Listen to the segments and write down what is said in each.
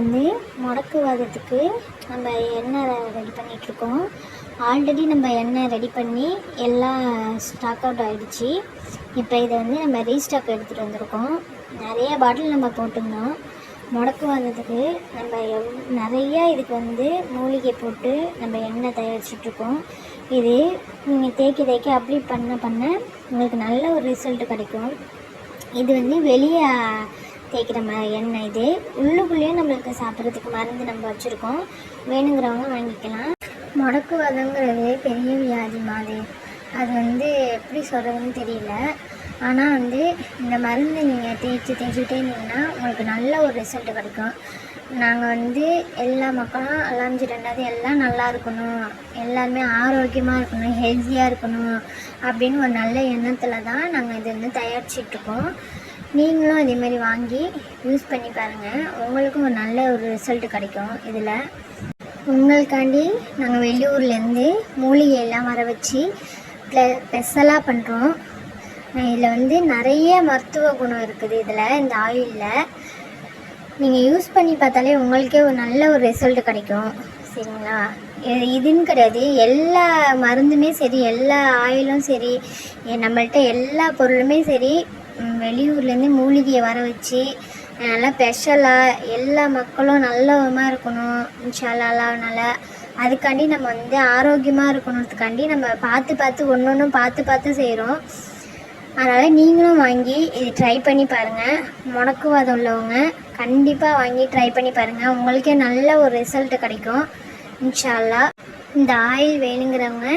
வந்து முடக்குவாதத்துக்கு நம்ம எண்ணெய் ரெடி பண்ணிகிட்ருக்கோம். ஆல்ரெடி நம்ம எண்ணெய் ரெடி பண்ணி எல்லாம் ஸ்டாக் அவுட் ஆகிடுச்சு. இப்போ இதை வந்து நம்ம ரீஸ்டாக் எடுத்துகிட்டு வந்திருக்கோம். நிறைய பாட்டில் நம்ம போட்டிருந்தோம். முடக்குவாதத்துக்கு நம்ம நிறையா இதுக்கு வந்து மூலிகை போட்டு நம்ம எண்ணெய் தயாரிச்சிட்ருக்கோம். இது நீங்கள் தேய்க்க அப்படி பண்ண உங்களுக்கு நல்ல ஒரு ரிசல்ட் கிடைக்கும். இது வந்து வெளியே தேய்க்கிற எண்ணெய். இது உள்ளுக்குள்ளேயும் நம்மளுக்கு சாப்பிட்றதுக்கு மருந்து நம்ம வச்சுருக்கோம். வேணுங்கிறவங்க வாங்கிக்கலாம். முடக்குவாதங்கிறது பெரிய வியாதி மாதிரி. அது வந்து எப்படி சொல்கிறதுன்னு தெரியல. ஆனால் வந்து இந்த மருந்து நீங்கள் தேய்ச்சிட்டே இருந்தீங்கன்னா உங்களுக்கு நல்ல ஒரு ரிசல்ட் கிடைக்கும். நாங்கள் வந்து எல்லா மக்களும் அலாஞ்சி ரெண்டாவது எல்லாம் நல்லா இருக்கணும், எல்லாருமே ஆரோக்கியமாக இருக்கணும், ஹெல்த்தியாக இருக்கணும் அப்படின்னு ஒரு நல்ல எண்ணத்தில் தான் நாங்கள் இது வந்து தயாரிச்சிட்ருக்கோம். நீங்களும் இதேமாரி வாங்கி யூஸ் பண்ணி பாருங்கள். உங்களுக்கும் ஒரு நல்ல ஒரு ரிசல்ட் கிடைக்கும். இதில் உங்களுக்காண்டி நாங்கள் வெளியூர்லேருந்து மூலிகையெல்லாம் வர வச்சு ஸ்பெஷலாக பண்ணுறோம். இதில் வந்து நிறைய மருத்துவ குணம் இருக்குது. இதில் இந்த ஆயிலில் நீங்கள் யூஸ் பண்ணி பார்த்தாலே உங்களுக்கே ஒரு நல்ல ஒரு ரிசல்ட் கிடைக்கும். சரிங்களா? இதுன்னு கிடையாது, எல்லா மருந்துமே சரி, எல்லா ஆயிலும் சரி, நம்மள்கிட்ட எல்லா பொருளுமே சரி வெளியூர்லேருந்து மூலிகையை வர வச்சு நல்லா ஸ்பெஷலாக எல்லா மக்களும் நல்லவமாக இருக்கணும் இன்ஷாஅல்லாஹ்னால. அதுக்காண்டி நம்ம வந்து ஆரோக்கியமாக இருக்கணுன்றதுக்காண்டி நம்ம பார்த்து ஒன்று பார்த்து செய்கிறோம். அதனால் நீங்களும் வாங்கி இது ட்ரை பண்ணி பாருங்கள். முடக்குவாதம் உள்ளவங்க கண்டிப்பாக வாங்கி ட்ரை பண்ணி பாருங்கள். உங்களுக்கே நல்ல ஒரு ரிசல்ட் கிடைக்கும் இன்ஷாஅல்லாஹ். இந்த ஆயில் வேணுங்கிறவங்க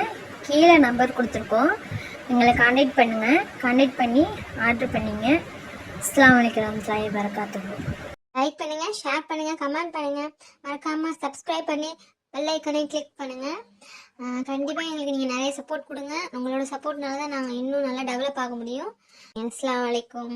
கீழே நம்பர் கொடுத்துருக்கோம், எங்களை கான்டாக்ட் பண்ணுங்கள். கான்டாக்ட் பண்ணி ஆர்டர் பண்ணிங்க. அஸ்ஸலாமு அலைக்கும் வரஹ்மத்துல்லாஹி வபரகாத்துஹு. லைக் பண்ணுங்கள், ஷேர் பண்ணுங்கள், கமெண்ட் பண்ணுங்கள். மறக்காமல் சப்ஸ்கிரைப் பண்ணி பெல் ஐக்கனையும் கிளிக் பண்ணுங்கள். கண்டிப்பாக எங்களுக்கு நீங்கள் நிறைய சப்போர்ட் கொடுங்க. உங்களோட சப்போர்ட்னால தான் நாங்கள் இன்னும் நல்லா டெவலப் ஆக முடியும். அஸ்ஸலாமு அலைக்கும்.